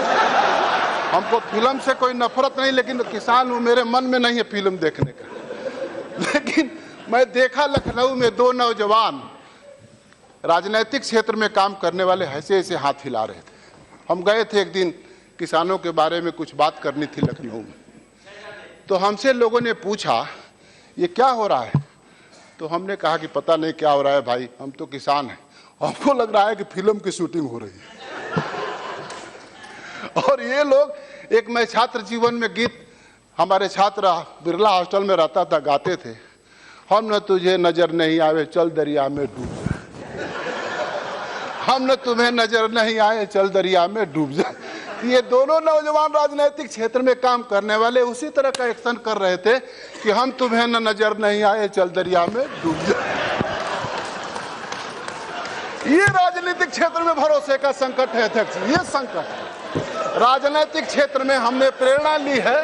हमको फिल्म से कोई नफरत नहीं, लेकिन किसान हूं, मेरे मन में नहीं है फिल्म देखने का। लेकिन मैं देखा लखनऊ में 2 नौजवान राजनीतिक क्षेत्र में काम करने वाले ऐसे ऐसे हाथ हिला रहे थे। हम गए थे एक दिन किसानों के बारे में कुछ बात करनी थी लखनऊ में। तो हमसे लोगों ने पूछा ये क्या हो रहा है, तो हमने कहा कि पता नहीं क्या हो रहा है भाई, हम तो किसान हैं, हमको लग रहा है कि फिल्म की शूटिंग हो रही है। और ये लोग, एक मैं छात्र जीवन में गीत हमारे छात्र बिरला हॉस्टल में रहता था, गाते थे, हम न तुझे नजर नहीं आवे चल दरिया में डूब जा, हम न तुम्हें नजर नहीं आए चल दरिया में डूब जा। ये दोनों नौजवान राजनीतिक क्षेत्र में काम करने वाले उसी तरह का एक्शन कर रहे थे कि हम तुम्हें न नजर नहीं आए चल दरिया में डूब जा। ये राजनीतिक क्षेत्र में भरोसे का संकट है अध्यक्ष, ये संकट है। राजनीतिक क्षेत्र में हमने प्रेरणा ली है,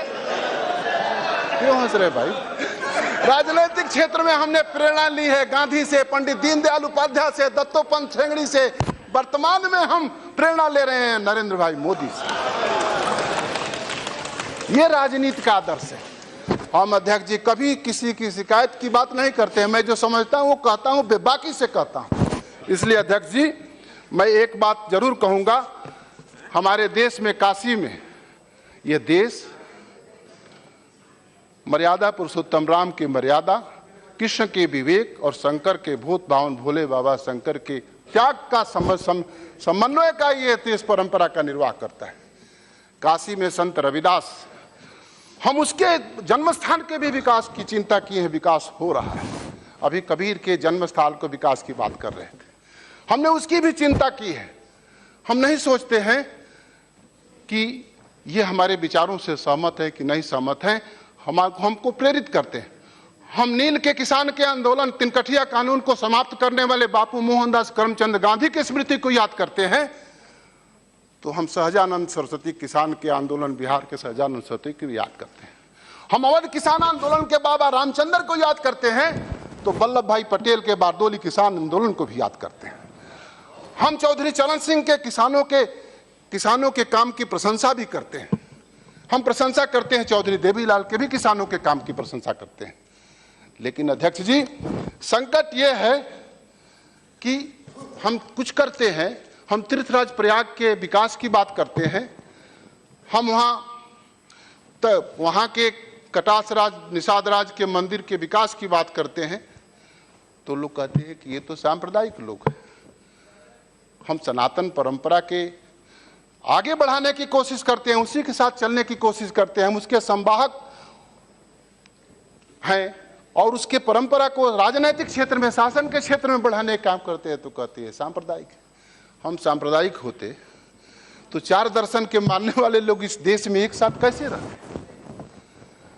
क्यों हंस रहे भाई? राजनीतिक क्षेत्र में हमने प्रेरणा ली है गांधी से, पंडित दीनदयाल उपाध्याय से, दत्तोपंत ठेंगड़ी से, वर्तमान में हम प्रेरणा ले रहे हैं नरेंद्र भाई मोदी से। ये राजनीति का आदर्श है। हम अध्यक्ष जी कभी किसी की शिकायत की बात नहीं करते हैं, मैं जो समझता हूं वो कहता हूं, बेबाकी से कहता हूं। इसलिए अध्यक्ष जी मैं एक बात जरूर कहूंगा, हमारे देश में, काशी में, ये देश मर्यादा पुरुषोत्तम राम की मर्यादा, कृष्ण के विवेक और शंकर के भूत भावन भोले बाबा शंकर के त्याग का समन्वय का ये देश परंपरा का निर्वाह करता है। काशी में संत रविदास, हम उसके जन्म स्थान के भी विकास की चिंता किए हैं, विकास हो रहा है। अभी कबीर के जन्म स्थल को विकास की बात कर रहे थे, हमने उसकी भी चिंता की है। हम नहीं सोचते हैं कि ये हमारे विचारों से सहमत है कि नहीं सहमत है, हमको प्रेरित करते हैं। हम नील के किसान के आंदोलन, तिनकठिया कानून को समाप्त करने वाले बापू मोहनदास करमचंद गांधी की स्मृति को याद करते हैं, तो हम सहजानंद सरस्वती किसान के आंदोलन, बिहार के सहजानंद सरस्वती को याद करते हैं। हम अवध किसान आंदोलन के बाबा रामचंद्र को याद करते हैं, तो वल्लभ भाई पटेल के बारदोली किसान आंदोलन को भी याद करते हैं। हम चौधरी चरण सिंह के किसानों के काम की प्रशंसा भी करते हैं। हम प्रशंसा करते हैं चौधरी देवीलाल के भी किसानों के काम की प्रशंसा करते हैं। लेकिन अध्यक्ष जी संकट यह है कि हम कुछ करते हैं, हम तीर्थराज प्रयाग के विकास की बात करते हैं, हम वहाँ के कटास राज निषाद राज के मंदिर के विकास की बात करते हैं, तो लोग कहते हैं कि ये तो सांप्रदायिक लोग हैं। हम सनातन परंपरा के आगे बढ़ाने की कोशिश करते हैं, उसी के साथ चलने की कोशिश करते हैं, हम उसके संवाहक हैं और उसके परंपरा को राजनीतिक क्षेत्र में, शासन के क्षेत्र में बढ़ाने का काम करते हैं, तो कहते हैं सांप्रदायिक। हम सांप्रदायिक होते तो चार दर्शन के मानने वाले लोग इस देश में एक साथ कैसे रहते?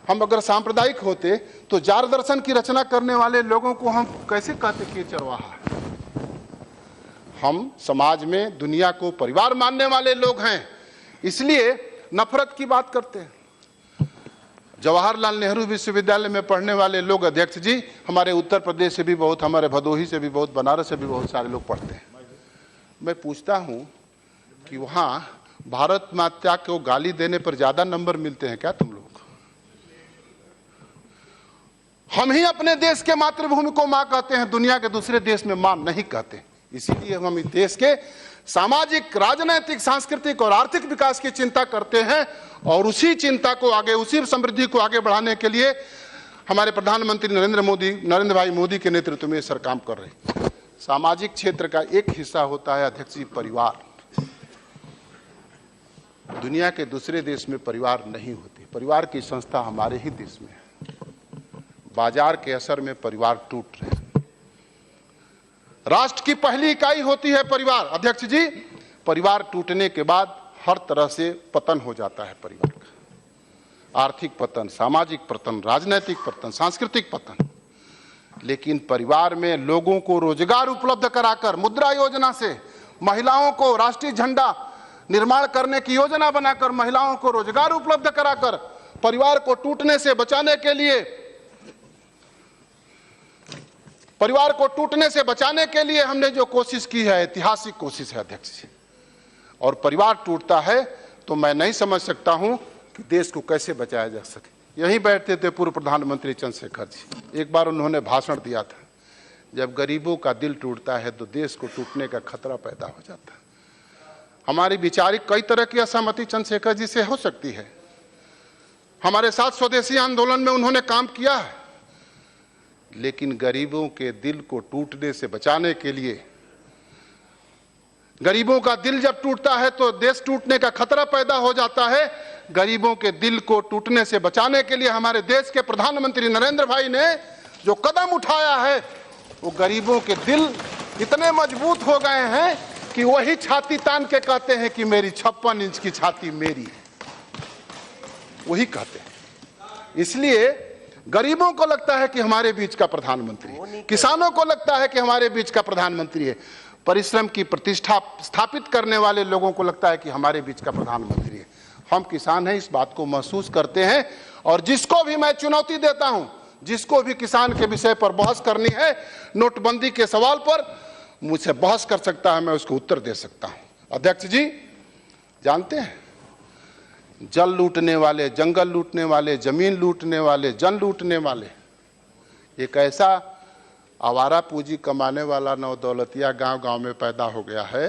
हम अगर सांप्रदायिक होते तो चार दर्शन की रचना करने वाले लोगों को हम कैसे कहते कि चरवाहा? हम समाज में दुनिया को परिवार मानने वाले लोग हैं, इसलिए नफरत की बात करते हैं। जवाहरलाल नेहरू विश्वविद्यालय में पढ़ने वाले लोग अध्यक्ष जी हमारे उत्तर प्रदेश से भी बहुत, हमारे भदोही से भी बहुत, बनारस से भी बहुत सारे लोग पढ़ते हैं। मैं पूछता हूं कि वहां भारत माता को गाली देने पर ज्यादा नंबर मिलते हैं क्या तुम लोग? हम ही अपने देश के मातृभूमि को मां कहते हैं, दुनिया के दूसरे देश में मां नहीं कहते। इसीलिए हम इस देश के सामाजिक, राजनीतिक, सांस्कृतिक और आर्थिक विकास की चिंता करते हैं और उसी चिंता को आगे, उसी समृद्धि को आगे बढ़ाने के लिए हमारे प्रधानमंत्री नरेंद्र भाई मोदी के नेतृत्व में सर काम कर रहे हैं। सामाजिक क्षेत्र का एक हिस्सा होता है अध्यक्ष जी परिवार। दुनिया के दूसरे देश में परिवार नहीं होती, परिवार की संस्था हमारे ही देश में है। बाजार के असर में परिवार टूट रहे हैं। राष्ट्र की पहली इकाई होती है परिवार अध्यक्ष जी। परिवार टूटने के बाद हर तरह से पतन हो जाता है परिवार का, आर्थिक पतन, सामाजिक पतन, राजनीतिक पतन, सांस्कृतिक पतन। लेकिन परिवार में लोगों को रोजगार उपलब्ध कराकर, मुद्रा योजना से महिलाओं को राष्ट्रीय झंडा निर्माण करने की योजना बनाकर महिलाओं को रोजगार उपलब्ध कराकर परिवार को टूटने से बचाने के लिए, परिवार को टूटने से बचाने के लिए हमने जो कोशिश की है, ऐतिहासिक कोशिश है अध्यक्ष जी। और परिवार टूटता है तो मैं नहीं समझ सकता हूं कि देश को कैसे बचाया जा सके। यहीं बैठते थे पूर्व प्रधानमंत्री चंद्रशेखर जी, एक बार उन्होंने भाषण दिया था, जब गरीबों का दिल टूटता है तो देश को टूटने का खतरा पैदा हो जाता है। हमारी वैचारिक कई तरह की असहमति चंद्रशेखर जी से हो सकती है। हमारे साथ स्वदेशी आंदोलन में उन्होंने काम किया है, लेकिन गरीबों के दिल को टूटने से बचाने के लिए, गरीबों का दिल जब टूटता है तो देश टूटने का खतरा पैदा हो जाता है। गरीबों के दिल को टूटने से बचाने के लिए हमारे देश के प्रधानमंत्री नरेंद्र भाई ने जो कदम उठाया है, वो गरीबों के दिल इतने मजबूत हो गए हैं कि वही छाती तान के कहते हैं कि मेरी 56 इंच की छाती मेरी है, वही कहते हैं। इसलिए गरीबों को लगता है कि हमारे बीच का प्रधानमंत्री, किसानों को लगता है कि हमारे बीच का प्रधानमंत्री है, परिश्रम की प्रतिष्ठा स्थापित करने वाले लोगों को लगता है कि हमारे बीच का प्रधानमंत्री है। हम किसान हैं, इस बात को महसूस करते हैं, और जिसको भी मैं चुनौती देता हूं, जिसको भी किसान के विषय पर बहस करनी है, नोटबंदी के सवाल पर मुझसे बहस कर सकता है, मैं उसको उत्तर दे सकता हूं। अध्यक्ष जी जानते हैं, जल लूटने वाले, जंगल लूटने वाले, जमीन लूटने वाले, जन लूटने वाले, एक ऐसा आवारा पूंजी कमाने वाला नौदौलतिया गांव गांव में पैदा हो गया है।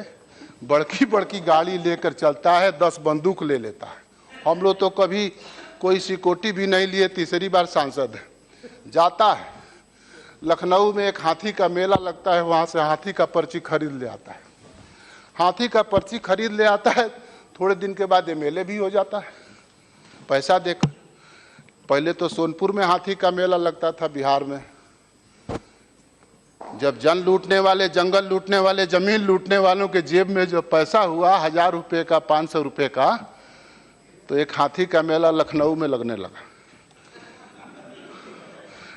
बड़की बड़की गाड़ी लेकर चलता है, 10 बंदूक ले लेता है। हम लोग तो कभी कोई सिक्योरिटी भी नहीं लिए, तीसरी बार सांसद है। जाता है लखनऊ में, एक हाथी का मेला लगता है, वहां से हाथी का पर्ची खरीद ले आता है। हाथी का पर्ची खरीद ले आता है, थोड़े दिन के बाद एमएलए भी हो जाता है पैसा देकर। पहले तो सोनपुर में हाथी का मेला लगता था, बिहार में। जब जन लूटने वाले, जंगल लूटने वाले, जमीन लूटने वालों के जेब में जो पैसा हुआ 1000 रुपये का, 500 रुपये का, तो एक हाथी का मेला लखनऊ में लगने लगा।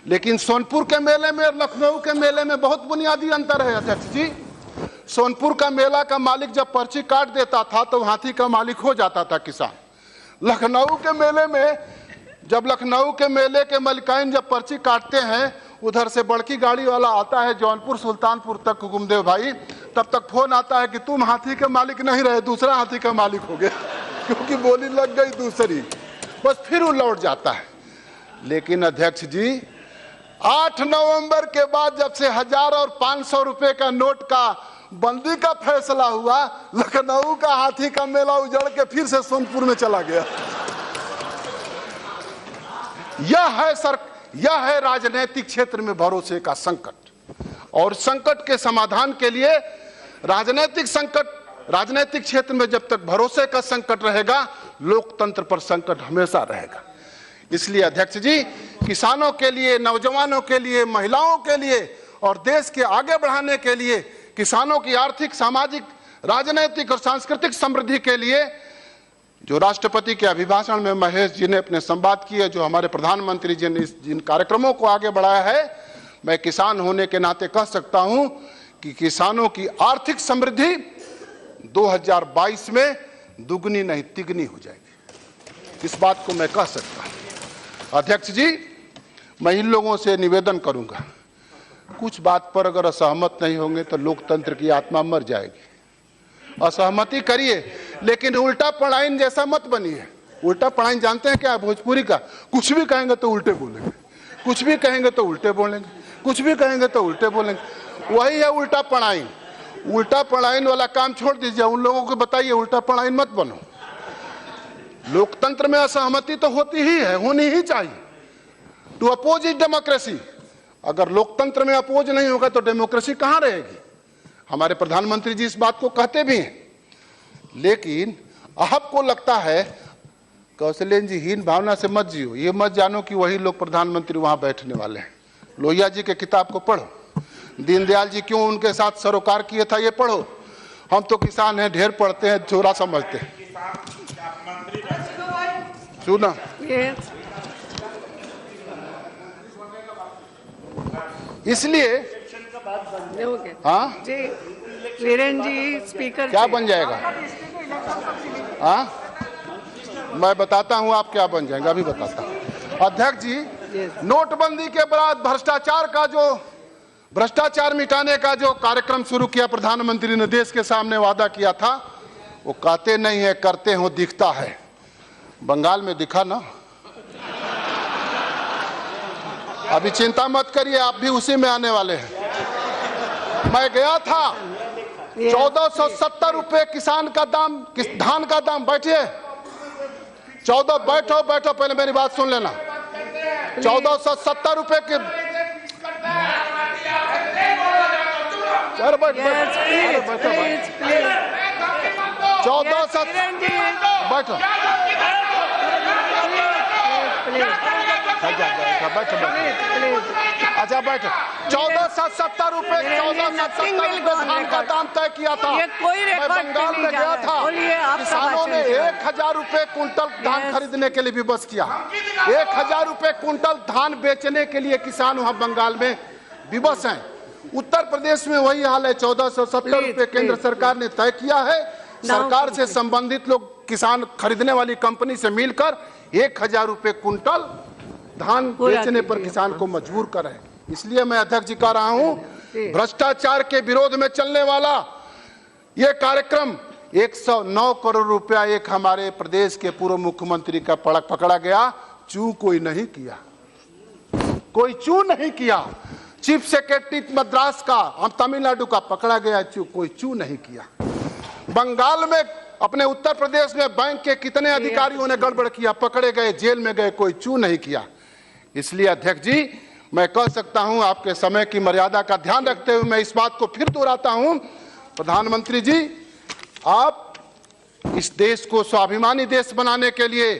लेकिन सोनपुर के मेले में और लखनऊ के मेले में बहुत बुनियादी अंतर है अध्यक्ष जी। सोनपुर का मेला का मालिक जब पर्ची काट देता था तो हाथी का मालिक हो जाता था किसान। लखनऊ के मेले में, जब लखनऊ के मेले के मलिकाइन जब पर्ची काटते हैं, उधर से बड़की गाड़ी वाला आता है जौनपुर सुल्तानपुर तक, हुकुमदेव भाई, तब तक फोन आता है कि तुम हाथी के मालिक नहीं रहे, दूसरा हाथी का मालिक हो गया, क्योंकि बोली लग गई दूसरी, बस फिर वो लौट जाता है। लेकिन अध्यक्ष जी 8 नवंबर के बाद जब से 1000 और 500 रुपए का नोट का बंदी का फैसला हुआ, लखनऊ का हाथी का मेला उजड़ के फिर से सोनपुर में चला गया। यह है राजनीतिक क्षेत्र में भरोसे का संकट, और संकट के समाधान के लिए राजनीतिक क्षेत्र में जब तक भरोसे का संकट रहेगा, लोकतंत्र पर संकट हमेशा रहेगा। इसलिए अध्यक्ष जी, किसानों के लिए, नौजवानों के लिए, महिलाओं के लिए और देश के आगे बढ़ाने के लिए, किसानों की आर्थिक, सामाजिक, राजनीतिक और सांस्कृतिक समृद्धि के लिए जो राष्ट्रपति के अभिभाषण में महेश जी ने अपने संवाद किए, जो हमारे प्रधानमंत्री जी ने जिन कार्यक्रमों को आगे बढ़ाया है, मैं किसान होने के नाते कह सकता हूं कि किसानों की आर्थिक समृद्धि 2022 में दुगनी नहीं तिगनी हो जाएगी। इस बात को मैं कह सकता हूं। अध्यक्ष जी, मैं इन लोगों से निवेदन करूंगा, कुछ बात पर अगर असहमत नहीं होंगे तो लोकतंत्र की आत्मा मर जाएगी। असहमति करिए, लेकिन उल्टा पढ़ाइन जैसा मत बनिए। उल्टा पढ़ाइन जानते हैं क्या? भोजपुरी का, कुछ भी कहेंगे तो उल्टे बोलेंगे, कुछ भी कहेंगे तो उल्टे बोलेंगे, कुछ भी कहेंगे तो उल्टे बोलेंगे। वही है उल्टा पढ़ाइन। उल्टा पढ़ाइन वाला काम छोड़ दीजिए, उन लोगों को बताइए उल्टा पढ़ाइन मत बनो। लोकतंत्र में असहमति तो होती ही है, होनी ही चाहिए। To oppose is democracy. अगर लोकतंत्र में अपोज नहीं होगा तो डेमोक्रेसी कहां रहेगी? हमारे प्रधानमंत्री जी इस बात को कहते भी हैं। लेकिन आपको लगता है, कौशलेन जी, हीन भावना से मत जियो। ये मत जानो कि वही लोग प्रधानमंत्री वहां बैठने वाले हैं। लोहिया जी के किताब को पढ़ो, दीनदयाल जी क्यों उनके साथ सरोकार किए था ये पढ़ो। हम तो किसान हैं, ढेर पढ़ते हैं, थोड़ा समझते हैं। सुना इसलिए हाँ जी, वीरेन जी स्पीकर क्या बन जाएगा? हाँ, मैं बताता हूँ आप क्या बन जाएंगे, अभी बताता हूँ। अध्यक्ष जी, नोटबंदी के बाद भ्रष्टाचार मिटाने का जो कार्यक्रम शुरू किया प्रधानमंत्री ने, देश के सामने वादा किया था, वो कहते नहीं है, करते हो दिखता है। बंगाल में दिखा ना। अभी चिंता मत करिए, आप भी उसी में आने वाले हैं। मैं गया था 1470 रुपए किसान का दाम, धान का दाम। बैठिए, 14, बैठो बैठो, पहले मेरी बात सुन लेना। 1470 रुपए के, अरे बैठ बैठो, 1400, बैठो, अच्छा बैठो। 1470 रुपए, 1470 रुपए धान का दाम तय किया था। मैं बंगाल में गया था, किसानों ने 1000 रुपए कुंटल धान खरीदने के लिए विवश किया। 1000 रुपए कुंटल धान बेचने के लिए किसान वहां बंगाल में विवश हैं। उत्तर प्रदेश में वही हाल है। 1470 रुपए केंद्र सरकार ने तय किया है। सरकार से संबंधित लोग किसान खरीदने वाली कंपनी से मिलकर 1000 रुपए कुंटल धान बेचने पर किसान को मजबूर कर रहे हैं। इसलिए मैं अध्यक्ष जी कह रहा हूं, भ्रष्टाचार के विरोध में चलने वाला ये कार्यक्रम 109 करोड़ रुपया एक हमारे प्रदेश के पूर्व मुख्यमंत्री का पकड़ा गया। चू कोई नहीं किया, कोई चू नहीं किया। चीफ सेक्रेटरी मद्रास का, हम तमिलनाडु का पकड़ा गया, कोई चू नहीं किया। बंगाल में, अपने उत्तर प्रदेश में बैंक के कितने अधिकारियों ने गड़बड़ किया, पकड़े गए, जेल में गए, कोई चू नहीं किया। इसलिए अध्यक्ष जी, मैं कह सकता हूं, आपके समय की मर्यादा का ध्यान रखते हुए मैं इस बात को फिर दोहराता हूं, प्रधानमंत्री जी, आप इस देश को स्वाभिमानी देश बनाने के लिए,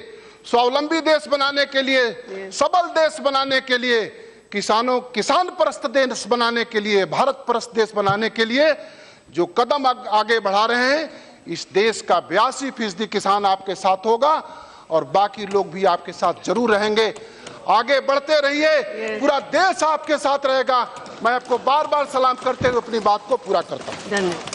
स्वावलंबी देश बनाने के लिए, सबल देश बनाने के लिए, किसान परस्त देश बनाने के लिए, भारत परस्त देश बनाने के लिए जो कदम आगे बढ़ा रहे हैं, इस देश का 82% किसान आपके साथ होगा और बाकी लोग भी आपके साथ जरूर रहेंगे। आगे बढ़ते रहिए, पूरा देश आपके साथ रहेगा। मैं आपको बार बार सलाम करते हुए अपनी बात को पूरा करता हूं। धन्यवाद।